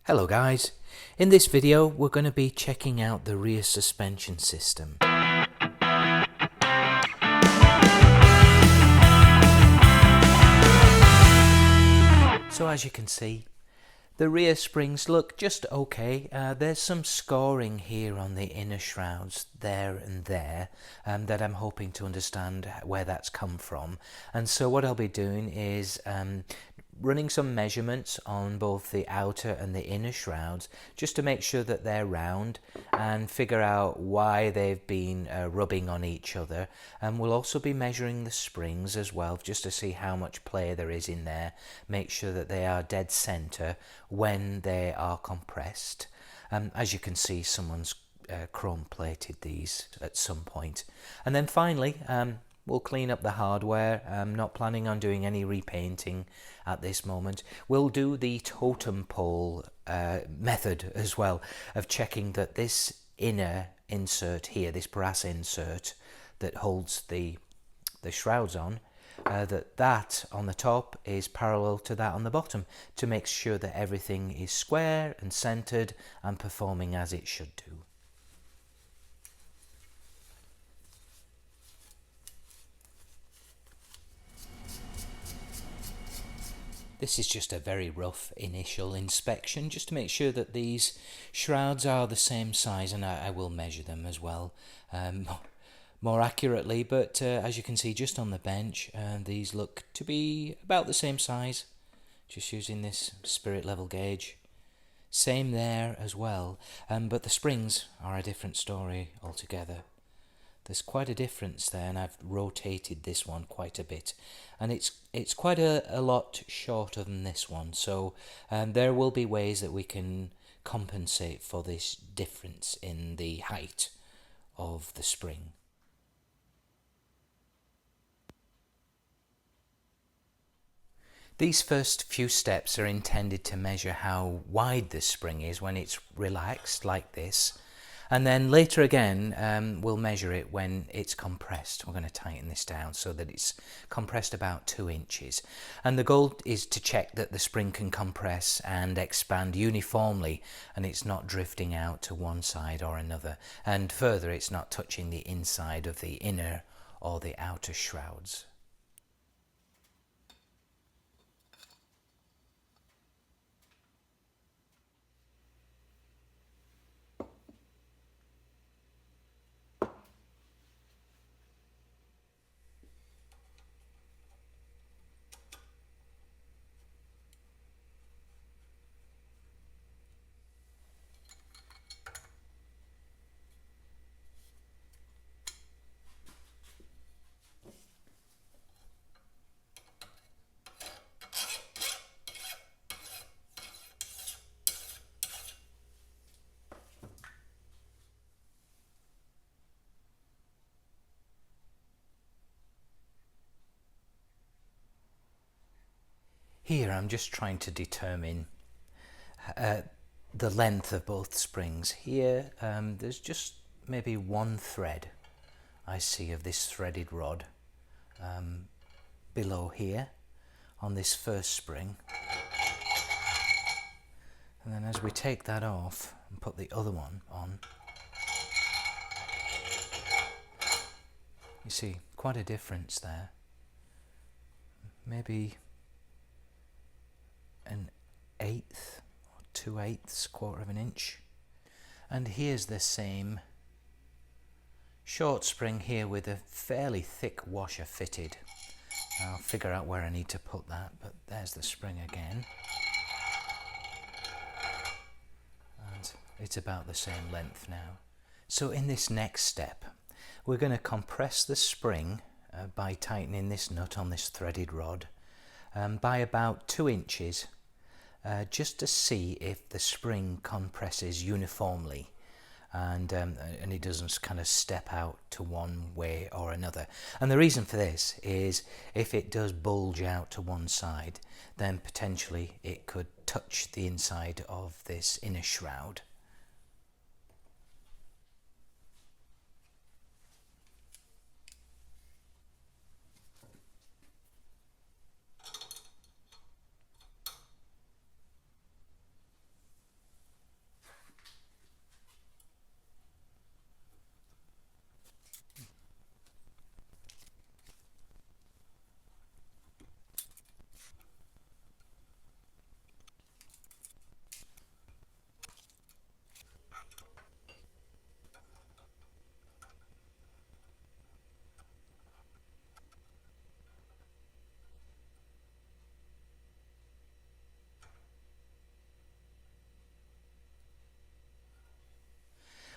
Hello guys, in this video we're going to be checking out the rear suspension system. So as you can see, the rear springs look just okay. There's some scoring here on the inner shrouds there and there that I'm hoping to understand where that's come from. And so what I'll be doing is running some measurements on both the outer and the inner shrouds just to make sure that they're round and figure out why they've been rubbing on each other. And we'll also be measuring the springs as well just to see how much play there is in there, make sure that they are dead center when they are compressed. As you can see, someone's chrome plated these at some point. And then finally we'll clean up the hardware. I'm not planning on doing any repainting at this moment. We'll do the totem pole method as well of checking that this inner insert here, this brass insert that holds the shrouds on, that on the top is parallel to that on the bottom, to make sure that everything is square and centered and performing as it should do. This is just a very rough initial inspection just to make sure that these shrouds are the same size, and I will measure them as well more accurately, but as you can see just on the bench, these look to be about the same size, just using this spirit level gauge. Same there as well, but the springs are a different story altogether. There's quite a difference there, and I've rotated this one quite a bit, and it's quite a lot shorter than this one, so there will be ways that we can compensate for this difference in the height of the spring. These first few steps are intended to measure how wide the spring is when it's relaxed like this. And then later again, we'll measure it when it's compressed. We're going to tighten this down so that it's compressed about 2 inches. And the goal is to check that the spring can compress and expand uniformly, and it's not drifting out to one side or another. And further, it's not touching the inside of the inner or the outer shrouds. Here I'm just trying to determine the length of both springs. Here there's just maybe one thread I see of this threaded rod below here on this first spring. And then as we take that off and put the other one on, you see quite a difference there. Maybe an 1/8 or 2/8, quarter of an inch. And here's the same short spring here with a fairly thick washer fitted. I'll figure out where I need to put that, but there's the spring again. And it's about the same length now. So in this next step, we're going to compress the spring by tightening this nut on this threaded rod by about 2 inches, just to see if the spring compresses uniformly and it doesn't kind of step out to one way or another. And the reason for this is if it does bulge out to one side, then potentially it could touch the inside of this inner shroud.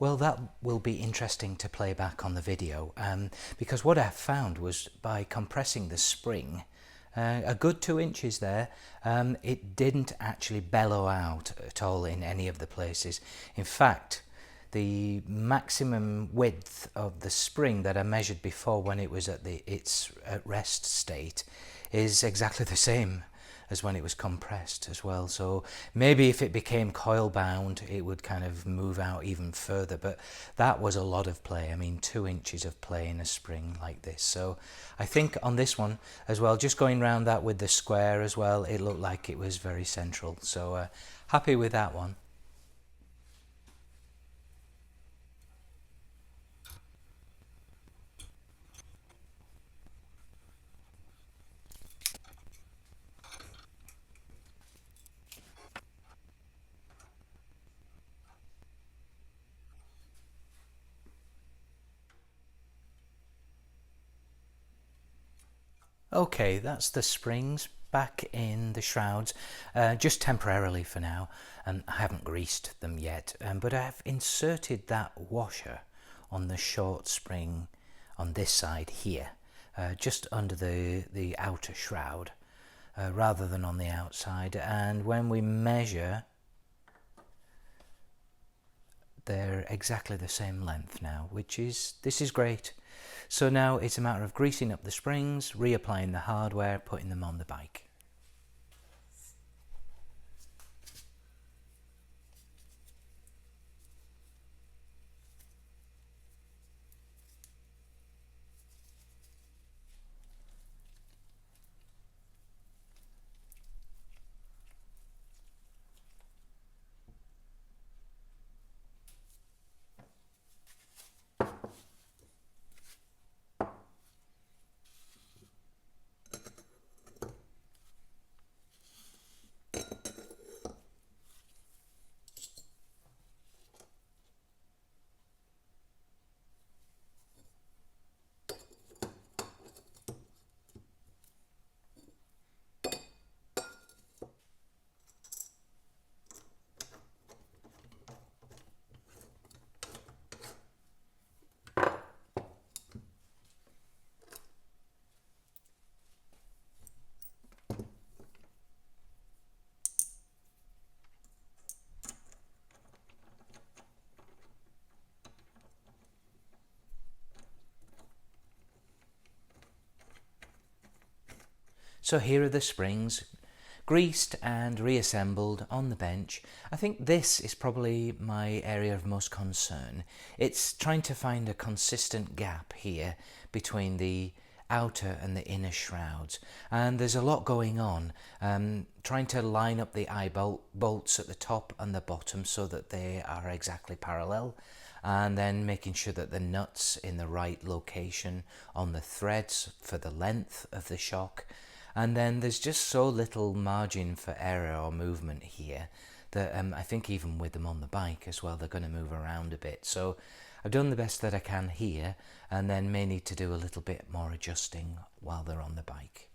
Well, that will be interesting to play back on the video, because what I found was by compressing the spring a good 2 inches there, it didn't actually bellow out at all in any of the places. In fact, the maximum width of the spring that I measured before when it was at its at rest state is exactly the same as when it was compressed as well. So maybe if it became coil bound, it would kind of move out even further, but that was a lot of play. I mean, 2 inches of play in a spring like this. So I think on this one as well, just going around that with the square as well, it looked like it was very central. So happy with that one. Okay, that's the springs back in the shrouds, just temporarily for now. I haven't greased them yet, but I've inserted that washer on the short spring on this side here, just under the outer shroud, rather than on the outside. And when we measure, they're exactly the same length now, this is great. So now it's a matter of greasing up the springs, reapplying the hardware, putting them on the bike. So here are the springs, greased and reassembled on the bench. I think this is probably my area of most concern. It's trying to find a consistent gap here between the outer and the inner shrouds, and there's a lot going on, trying to line up the eye bolts at the top and the bottom so that they are exactly parallel, and then making sure that the nuts in the right location on the threads for the length of the shock. And then there's just so little margin for error or movement here that I think even with them on the bike as well, they're going to move around a bit. So I've done the best that I can here, and then may need to do a little bit more adjusting while they're on the bike.